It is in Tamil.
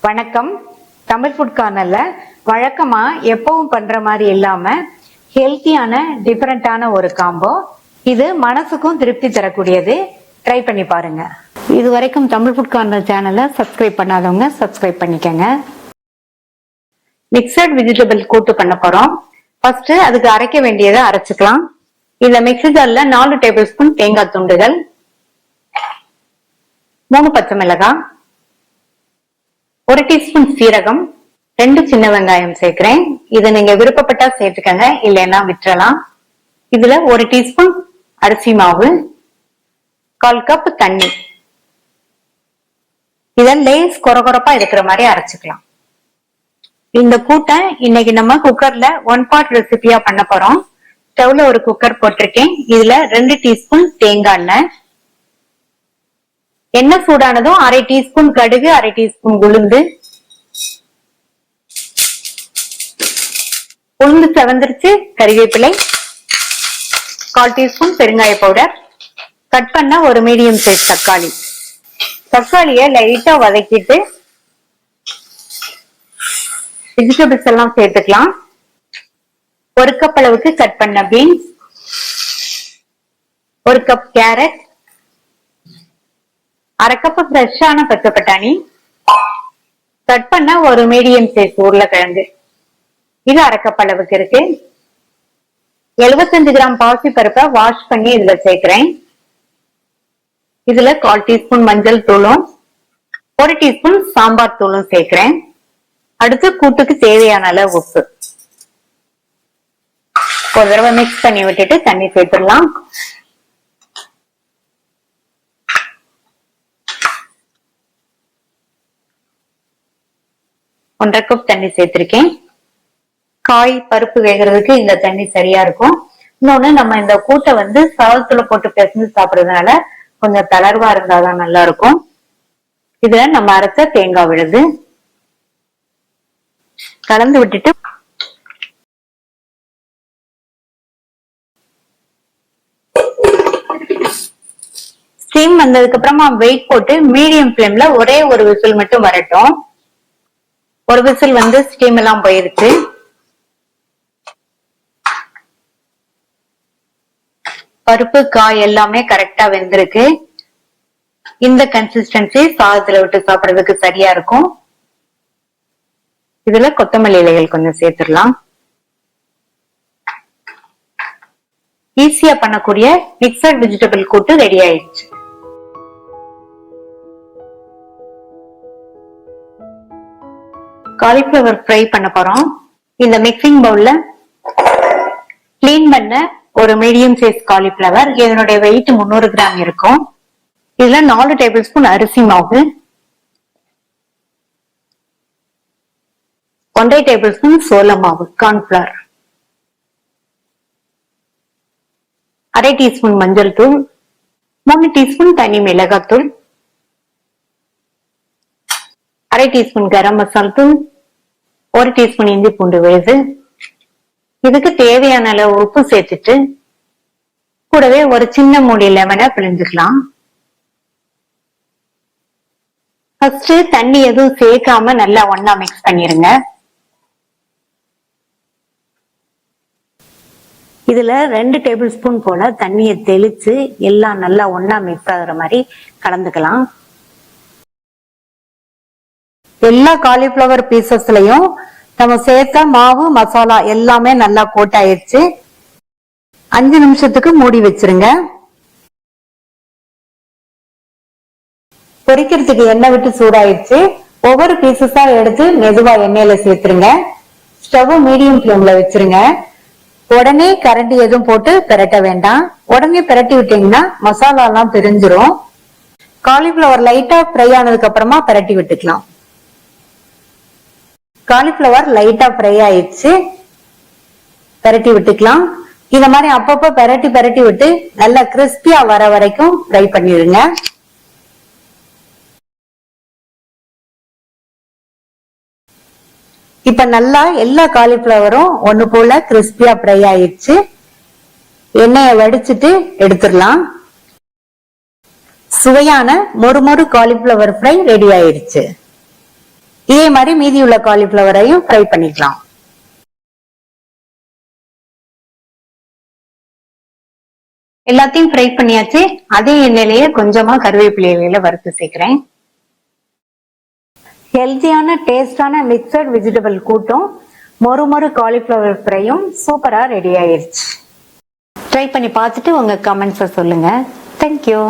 வணக்கம். தமிழ் ஃபுட் கார்னர்ல வழக்கமா எப்பவும் பண்ற மாதிரி இல்லாம ஹெல்த்தியான டிஃபரெண்டான ஒரு காம்போ. இது மனசுக்கும் திருப்தி தரக்கூடியது. ட்ரை பண்ணி பாருங்க. இது வரைக்கும் தமிழ் ஃபுட் கார்னர் சேனலை சப்ஸ்கிரைப் பண்ணாதவங்க சப்ஸ்கிரைப் பண்ணிக்கங்க. மிக்சட் வெஜிடபிள் கூட்டு பண்ண போறோம். ஃபர்ஸ்ட் அதுக்கு அரைக்க வேண்டியதை அரைச்சுக்கலாம். இந்த மிக்ஸி ஜார்ல 4 டேபிள் ஸ்பூன் தேங்காய் துண்டுகள், 3 பச்சை மிளகாய், 1 டீஸ்பூன் சீரகம், 2 சின்ன வெங்காயம் சேர்க்கிறேன். இதை நீங்க விருப்பப்பட்டா சேர்த்துக்கங்க, இல்லைன்னா விட்டுறலாம். இதுல 1 டீஸ்பூன் அரிசி மாவு, 1/4 கப் தண்ணி. இத லேஸ் கொரகொரப்பா இருக்கிற மாதிரி அரைச்சுக்கலாம். இந்த கூட்டை இன்னைக்கு நம்ம குக்கர்ல 1 பார்ட் ரெசிபியா பண்ண போறோம். ஸ்டவ்ல ஒரு குக்கர் போட்டிருக்கேன். இதுல 2 டீஸ்பூன் தேங்காய் எண்ணெய், எண்ணெய் சூடானதும் 1/2 டீஸ்பூன் கடுகு, 1/2 டீஸ்பூன் உளுந்து. உளுந்து செவந்திருச்சு. கறிவேப்பிலை, 1/4 டீஸ்பூன் பெருங்காய பவுடர், கட் பண்ண ஒரு மீடியம் சைஸ் தக்காளி. தக்காளிய லைட்டா வதக்கிட்டு வெஜிடபிள்ஸ் எல்லாம் சேர்த்துக்கலாம். 1 கப் அளவுக்கு கட் பண்ண பீன்ஸ், 1 கப் கேரட், 1/2 கப் ஃப்ரெஷ்ஷான பச்சை பட்டாணி, கட் பண்ண ஒரு மீடியம் சைஸ் உருளைக்கிழங்கு. இது 1/2 கப் அளவுக்கு இருக்கு. 75 கிராம் பாசி பருப்பை வாஷ் பண்ணி இதுல சேர்க்கிறேன். இதுல 1/4 டீஸ்பூன் மஞ்சள் தூளும் 1 டீஸ்பூன் சாம்பார் தூளும் சேர்க்கிறேன். அடுத்து கூட்டுக்கு தேவையான அளவு உப்பு. ஒரு தடவை மிக்ஸ் பண்ணி விட்டுட்டு தண்ணி சேர்த்துடலாம். ஒன்றரை கப் தண்ணி சேர்த்திருக்கேன். காய் பருப்பு வேகிறதுக்கு இந்த தண்ணி சரியா இருக்கும். இன்னொன்னு, நம்ம இந்த கூட்டை சாதத்துல போட்டு பிசைஞ்சு சாப்பிடுறதுனால கொஞ்சம் தளர்வா இருந்தாதான் நல்லா இருக்கும். இதுல நம்ம அரைச்ச தேங்காய் விழுது கலந்து விட்டுட்டு ஸ்டீம் வந்ததுக்கு அப்புறமா வெயிட் போட்டு மீடியம் ஃபிளேம்ல ஒரே ஒரு விசில் மட்டும் வரட்டும். ஒரு விசில் ஸ்டீம் எல்லாம் போயிருச்சு. பருப்பு காய் எல்லாமே கரெக்டா வெந்திருக்கு. இந்த கன்சிஸ்டன்சி சாதத்துல விட்டு சாப்பிடுறதுக்கு சரியா இருக்கும். இதுல கொத்தமல்லி இலைகள் கொஞ்சம் சேர்த்துடலாம். ஈஸியா பண்ணக்கூடிய மிக்சட் வெஜிடபிள் கூட்டு ரெடி ஆயிடுச்சு. காலிஃபிளவர் ஃப்ரை பண்ண போறோம். இந்த மிக்சிங் பவுல்ல கிளீன் பண்ண ஒரு மீடியம் சைஸ் காலிஃபிளவர், இதனுடைய வெயிட் 300 கிராம் இருக்கும். இதுல 4 டேபிள் ஸ்பூன் அரிசி மாவு, 1/2 டேபிள் ஸ்பூன் சோள மாவு கார்ன்ஃபிளவர், 1/2 டீஸ்பூன் மஞ்சள் தூள், 3 டீஸ்பூன் தனி மிளகாத்தூள், 1/2 டீஸ்பூன் கரம் மசாலா தூள், 1 டீஸ்பூன் இஞ்சி பூண்டு விழுது. இதுக்கு தேவையான அளவு உப்பு சேர்த்துட்டு கூடவே ஒரு சின்ன மூடி லெமனை பிழிஞ்சுக்கலாம். ஃபர்ஸ்ட் தண்ணி எதுவும் சேர்க்காம நல்லா ஒண்ணா மிக்ஸ் பண்ணிருங்க. இதுல 2 டேபிள் ஸ்பூன் போல தண்ணியை தெளிச்சு எல்லாம் நல்லா ஒண்ணா மிக்ஸ் ஆகுற மாதிரி கலந்துக்கலாம். எல்லா காலிஃபிளவர் பீசஸ்லயும் நம்ம சேர்த்த மாவு மசாலா எல்லாமே நல்லா கோட் ஆயிடுச்சு. 5 நிமிஷத்துக்கு மூடி வச்சிருங்க. பொரிக்கிறதுக்கு எண்ணெய் விட்டு சூடாயிடுச்சு. ஒவ்வொரு பீசஸா எடுத்து மெதுவா எண்ணெயில சேர்த்துருங்க. ஸ்டவ் மீடியம் ஃபிளேம்ல வச்சிருங்க. உடனே கரண்டி எதுவும் போட்டு பிரட்ட வேண்டாம். உடனே பிரட்டி விட்டீங்கன்னா மசாலா எல்லாம் பிரிஞ்சிரும். காலிஃபிளவர் லைட்டா ஃப்ரை ஆனதுக்கு அப்புறமா பிரட்டி விட்டுக்கலாம். காலிஃபிளவர் லைட்டா ஃப்ரை ஆயிடுச்சு. பிரட்டி விட்டுக்கலாம். இந்த மாதிரி அப்பப்போ பிரட்டி விட்டு நல்லா கிறிஸ்பியா வர வரைக்கும் ஃப்ரை பண்ணிடுங்க. இப்ப நல்லா எல்லா காலிஃபிளவரும் ஒண்ணு போல கிறிஸ்பியா ஃப்ரை ஆயிடுச்சு. எண்ணெயை வடிச்சிட்டு எடுத்துடலாம். சுவையான மொறு மொறு காலிஃபிளவர் ஃப்ரை ரெடி ஆயிடுச்சு. இதே இதே மாதிரி மீதி உள்ள காலிஃபிளவரையும் ஃப்ரை பண்ணிக்கலாம். எல்லாத்தையும் ஃப்ரை பண்ணியாச்சு. அதே எண்ணெயிலேயே கொஞ்சமா கருவேப்பிலை இலையில வறுத்து சேர்க்கிறேன். ஹெல்த்தியான டேஸ்டான மிக்சட் வெஜிடபிள் கூட்டும் மொறு காலிஃபிளவர் ஃப்ரையும் சூப்பரா ரெடி ஆயிருச்சு. ட்ரை பண்ணி பார்த்துட்டு உங்க கமெண்ட்ஸை சொல்லுங்க. தேங்க்யூ.